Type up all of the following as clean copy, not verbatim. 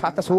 700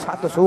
700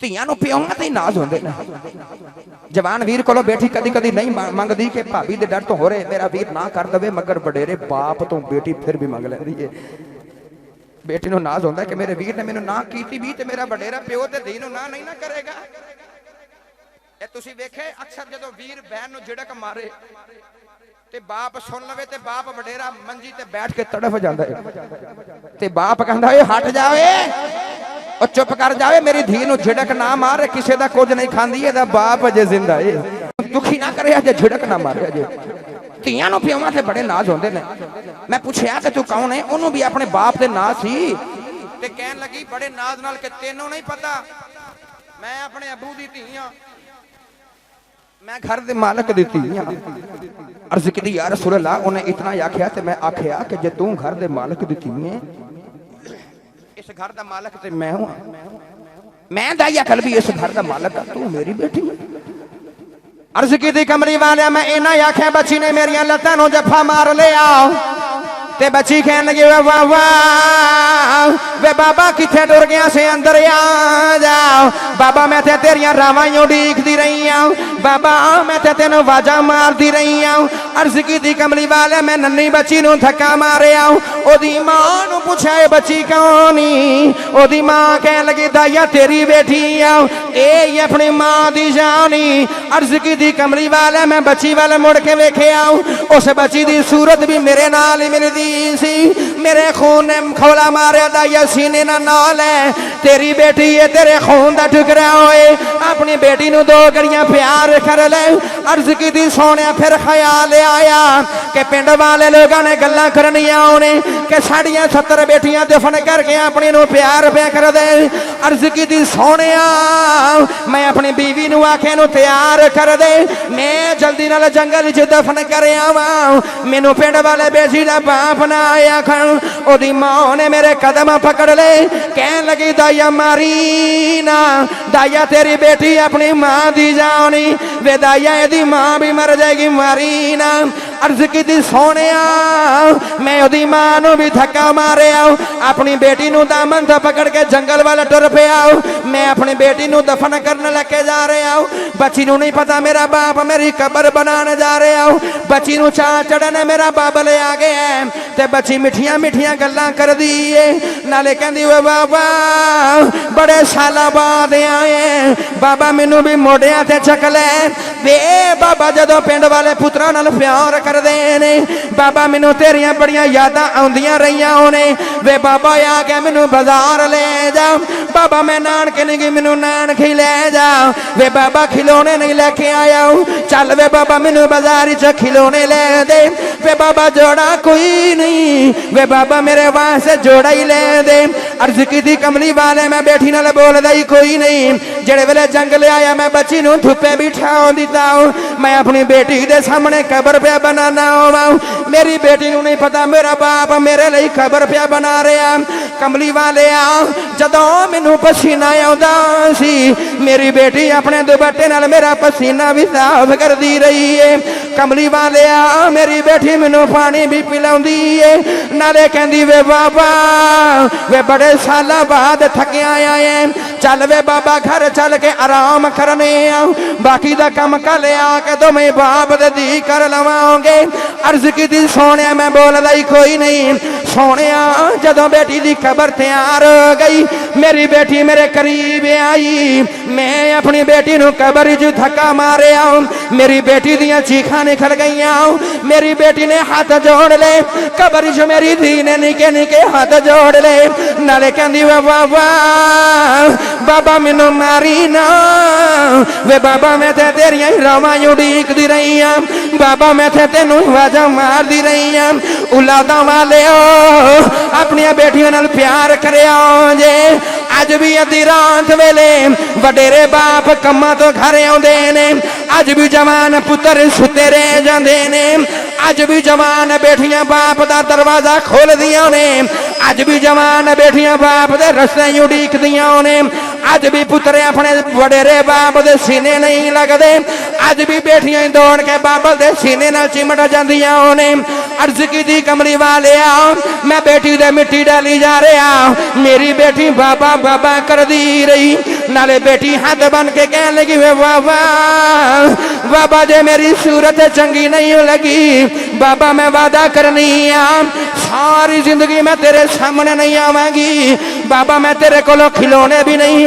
ਧੀਆਂ ਨੂੰ ਪਿਓਾਂ ਤੇ ਨਾਜ਼ ਹੁੰਦੇ ਨੇ. ਜਵਾਨ ਵੀਰ ਕੋਲੋਂ ਬੇਟੀ ਕਦੀ ਕਦੀ ਨਹੀਂ ਮੰਗਦੀ ਕਿ ਭਾਬੀ ਦੇ ਡਰ ਤੋਂ ਹੋ ਰਹੇ ਮੇਰਾ ਵੀਰ ਨਾ ਕਰ ਦਵੇ ਮਗਰ ਵਡੇਰੇ ਬਾਪ ਤੋਂ ਬੇਟੀ ਫਿਰ ਵੀ ਮੰਗ ਲੈਂਦੀ ਏ. ਬੇਟੀ ਨੂੰ ਨਾਜ਼ ਹੁੰਦਾ ਕਿ ਮੇਰੇ ਵੀਰ ਨੇ ਮੈਨੂੰ ਨਾ ਕੀਤੀ ਵੀ ਤੇ ਮੇਰਾ ਵਡੇਰਾ ਪਿਓ ਤੇ ਧੀ ਨੂੰ ਨਾ ਨਹੀਂ ਨਾ ਕਰੇਗਾ. ਇਹ ਤੁਸੀਂ ਵੇਖੇ ਅਕਸਰ ਜਦੋਂ ਵੀਰ ਬਹਿਨ ਨੂੰ ਝਿੜਕ ਮਾਰੇ ਤੇ ਬਾਪ ਸੁਣ ਲਵੇ ਤੇ ਬਾਪ ਵਡੇਰਾ ਮੰਜੀ ਤੇ ਬੈਠ ਕੇ ਤੜਫ ਜਾਂਦਾ ਹੈ ਤੇ ਬਾਪ ਕਹਿੰਦਾ ਏ ਹਟ ਜਾਵੇ ਉਹ ਚੁੱਪ ਕਰ ਜਾਵੇ ਮੇਰੀ ਧੀ ਨੂੰ ਝਿੜਕ ਨਾ ਮਾਰ ਕਿਸੇ ਦਾ ਕੁਝ ਨਹੀਂ ਖਾਂਦੀ ਇਹਦਾ ਬਾਪ ਅਜੇ ਜ਼ਿੰਦਾ ਏ ਦੁਖੀ ਨਾ ਕਰੇ ਅਜੇ ਝਿੜਕ ਨਾ ਮਾਰੇ ਅਜੇ ਧੀਆਂ ਨੂੰ ਪਿਓਾਂ ਤੇ ਬੜੇ ਨਾਜ਼ ਹੁੰਦੇ ਨੇ ਮੈਂ ਪੁੱਛਿਆ ਕਿ ਤੂੰ ਕੌਣ ਹੈ ਉਹਨੂੰ ਵੀ ਆਪਣੇ ਬਾਪ ਦੇ ਨਾਂ ਸੀ ਤੇ ਕਹਿਣ ਲੱਗੀ ਬੜੇ ਨਾਜ਼ ਨਾਲ ਕਿ ਤੈਨੂੰ ਨਹੀਂ ਪਤਾ ਮੈਂ ਆਪਣੇ ਅਬੂ ਦੀ ਧੀ ਆ मैं घर दे मालक दी धी हां अर्ज की या रसूल अल्लाह उन्हें इतना आख्या ते मैं आख्या कि जे तू घर दे मालक दी धी है इस घर दा मालक ते मैं हूं मैं दाइया कलबी इस घर दा मालक तू मेरी बेटी अर्ज की कमरी वाले मैं इना आख्या बच्ची ने मेरिया लत्तां नु जफा मार लिया ते बच्ची कहन लगी वे वाह वे बाबा किथे टुर गया से अंदर आ जाओ बाबा मैं ते तेरियां रावां उड़ीकदी रही हूं बाबा मैं ते तेनों आवाज़ां मारदी रही हूं अर्ज की कमली वाले मैं नन्नी बच्ची नूं धक्का मारिया ओदी मां नूं पुछया ए बच्ची कौन ही ओदी मां कहन लगी दाइया तेरी बेटी आ ए अपनी मां दी जानी अर्ज की कमली वाले मैं बच्ची वाल मुड़ के वेखिया उस बच्ची दी सूरत भी मेरे नाल ही मिलदी सी मेरे खून ने खौला मारिया दाइया सीने नाल है तेरी बेटी है तेरे खून दा टुकड़ा होए अपनी बेटी नूं दो घड़ियां प्यार कर ले अर्ज की सोने फिर ख्याल आया कि पिंड वाले लोगों ने गल्लां करनियां होने कि साड़ियां 70 बेटियां दफन करके अपनी नूं प्यार पे कर दे अर्ज की सोने मैं अपनी बीवी नूं आखे नूं तैयार कर दे मैं जल्दी नाल जंगल च दफन कर आवां मैनूं पिंड वाले बेटी दा बाप ना आया खन ओदी मां ने मेरे कदम पकड़ ले कहन लगी दाइया मारी ना दाइया तेरी बेटी अपनी मां दी जानी वे दाइया एदी मां भी मर जाएगी मारी ना अर्ज की सोने मैं ओदी मां नूं भी धक्का मारे अपनी बेटी नूं दामन ते पकड़ के जंगल वाल टुर पिया मैं अपनी बेटी नूं दफन करने लेके जा रहा बच्ची नूं नहीं पता मेरा बाप मेरी कबर बनाने जा रहा बच्ची नूं चाह चढ़ने मेरा बाप ले आ गया ते बच्ची मिठियां मिठियां गल्लां कर दी नाले कहंदी ओए बाबा बड़े सालां बाद आए बाबा मैनू भी मोढियां ते चक ले वे बाबा जदों पिंड वाले पुत्रां नाल प्यार करदे ने बाबा मैनू तेरियां बड़ियां यादां आउंदियां रहियां होने वे बाबा आ के मैनू बाजार ले जा बाबा मैं नानके नहीं गई मैनू नानके ले जा वे बाबा खिलौने नहीं लेके आया चल वे बाबा मैनू बाजार च खिलौने ले दे वे बाबा जोड़ा कोई नहीं वे बाबा मेरे वास्ते जोड़ा ही ले दे अर्ज की कमली वाले मैं बेटी नाल बोलदा ही कोई नहीं जेड़े वेले जंगल आया मैं बच्ची नूं धुप्पे बिठा दिता मैं अपनी बेटी दे सामने कबर पे बनाना मेरी बेटी नूं नहीं पता मेरा बाप मेरे लिए कबर पे बना रहा कमली वाले जदों मैनू पसीना आउंदा सी मेरी बेटी अपने दुपट्टे नाल मेरा पसीना भी साफ करदी रही है कमली वाले मेरी बेटी मैनू पानी भी पिलाउंदी है नाले कहंदी वे बाबा वे बड़े सालां बाद थकिया आए चल वे बाबा घर चल के आराम करने बाकी दा कम कल आके तो मैं बाप दे दी कर लवांगे अर्ज की सोने मैं बोलदा ही कोई नहीं सोने जदों बेटी दी खबर तैयार हो गई मेरी बेटी मेरे करीब आई मैं अपनी बेटी नूं कबर च धक्का मारे मेरी बेटी दियां चीखां निकल गई मेरी बेटी ने हाथ जोड़ ले कबर च मेरी धी ने निके निके हाथ जोड़ ले नाले कहंदी वे बाबा बाबा मैनू मारी ना वे बाबा मैं ते तेरियां रावां उड़ीकदी रही बाबा मैं ते तेनू आवाज़ां मारदी रही औलादां वाले अपनी बेटियों नाल प्यार करिया जे अज भी अद्धी रात वेले वडेरे बाप कम्मां तो घर आउंदे ने अज भी जवान पुत्र सुते रह जांदे ने अज भी जवान बेटियां बाप दा दरवाजा खोल दियां ने अज भी जवान बेटियां बाप दे रस्ते उड़ीकदियां ने अज भी पुत्र अपने वडेरे बाप दे सीने नहीं लगदे अज भी बेटियां दौड़ के बाबा दे सीने नाल चिमट जांदियां ने अर्ज की कमली वाले मैं बेटी दे मिट्टी डाली जा रहा मेरी बेटी बाबा बाबा कर दी रही नाले बेटी हाथ बन के कह लगी वे बाबा बाबा जे मेरी सूरत चंगी नहीं लगी बाबा मैं वादा करनी सारी जिंदगी मैं तेरे सामने नहीं आवांगी बाबा मैं तेरे कोलों खिलौने भी नहीं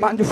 5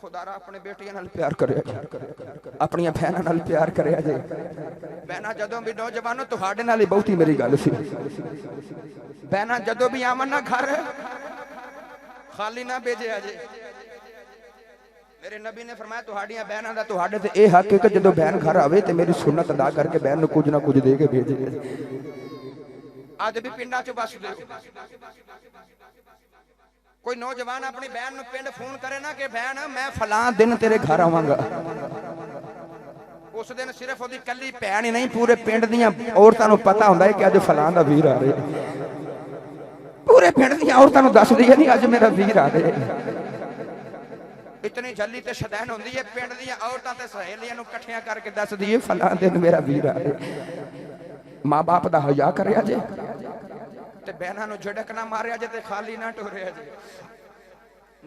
खुदा रा अपने बेटियां नाल प्यार करिया अपनी भैनां नाल प्यार करिया जे भैनां जदों भी नौजवानों तुहाडे नाल ही बहुती मेरी गल सी भैनां जदों भी आवन ना घर खाली ना भेजिया जे मेरे नबी ने फरमाया तुहाडियां बहनां दा तुहाडे ते ए हक है कि जदों बहन घर आवे ते मेरी सुन्नत अदा करके बहन नूं कुछ ना कुछ दे के भेजे अज भी पिंडां च बस दे कोई नौजवान अपनी बहन नूं पिंड फोन करे ना कि बहन मैं फलां दिन तेरे घर आवांगा उस दिन सिर्फ ओदी कल्ली भैन ही नहीं पूरे पिंड दियां औरतां नूं पता हुंदा है कि अज फलां दा वीर आ रहा पूरे पिंड दियां औरतां नूं दस दिया नहीं अज मेरा वीर आ रहा इतनी जल्दी ते शदैन होंदी है पिंड दियां औरतां ते सहेलियां नूं इकट्ठियां करके दस दिए फलां दिन मेरा वीर आ रहा मां बाप दा हया करिया जे ते बहनां नूं झड़क ना मारिया जे ते खाली ना टोरिया जे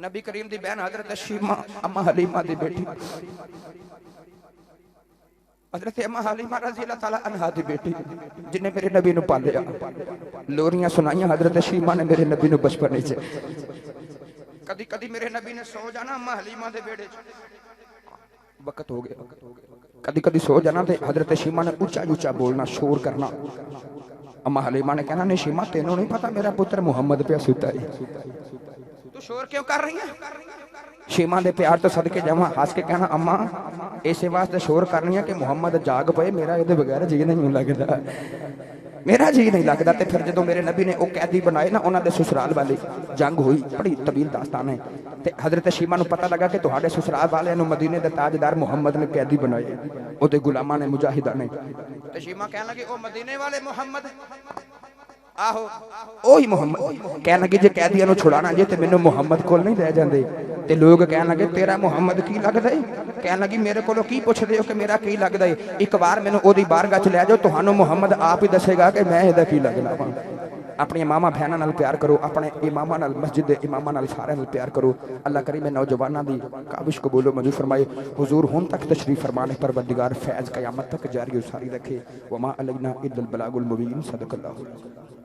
नबी करीम दी बहन हजरत शीमा अम्मा हलीमा दी बेटी हजरत अम्मा हलीमा रज़ी अल्लाह तआला अन्हा दी बेटी जिन्हें मेरे नबी नूं पालिया लोरियां सुनाइयां हजरत शीमा ने मेरे नबी नूं बचपन विच कदी कदी मेरे नबी ने सो जाना अम्मा हलीमा दे बेड़े च वक्त हो गया कदी कदी सो जाना ते हजरत शीमा ने ऊंचा ऊंचा बोलना शोर करना अम्मा हलीमा ने कहना नहीं शीमा तेनों नहीं पता मेरा पुत्र मुहम्मद पे सुता है तू शोर क्यों कर रही है शीमा दे प्यार तो सदके जावां हस के कहना अम्मा इसे वास्ते शोर कर रही है कि मुहम्मद जाग पए मेरा इहदे बगैर जी नहीं लगदा मेरा जी नहीं लगता ते फिर जो मेरे नबी ने वो कैदी बनाए ना उन्होंने ससुराल वाली जंग हुई बड़ी तवील दास्तान है ते हजरत शीमा नूं पता लगा कि तुहाडे ससुराल वाले नूं मदीने दे ताजदार मुहम्मद ने कैदी बनाए ओदे गुलामां ने मुजाहिदां ने ते शीमा कहन लगी ओ मदीने वाले मुहम्मद आहो ओही मुहम्मद कहन लगी जे कैदियां नूं छुड़ाना जे ते मैनूं मुहम्मद कोल नहीं रह जांदे ते लोग कहन लगे तेरा मुहम्मद की लगदा है कहन लगी मेरे कोलों की पुछदे हो कि मेरा की लगदा है एक बार मैनूं ओदी बारगाह च ले जाओ तुहानूं मुहम्मद आप ही दसेगा कि मैं इहदा की लगना वा अपनी मामा बहनों नाल प्यार करो अपने इमामा नाल मस्जिद दे इमामा नाल सारे नाल प्यार करो अल्लाह करीम नौजवानों दी काबिश कबूलो मंजूर फरमाए हुजूर हुन तक तशरीफ फरमाने परवरदिगार फैज़ क़यामत तक जारी सारी रखे वमा अलैना इल्लल बलागुल मुबीन सदक़ल्लाहु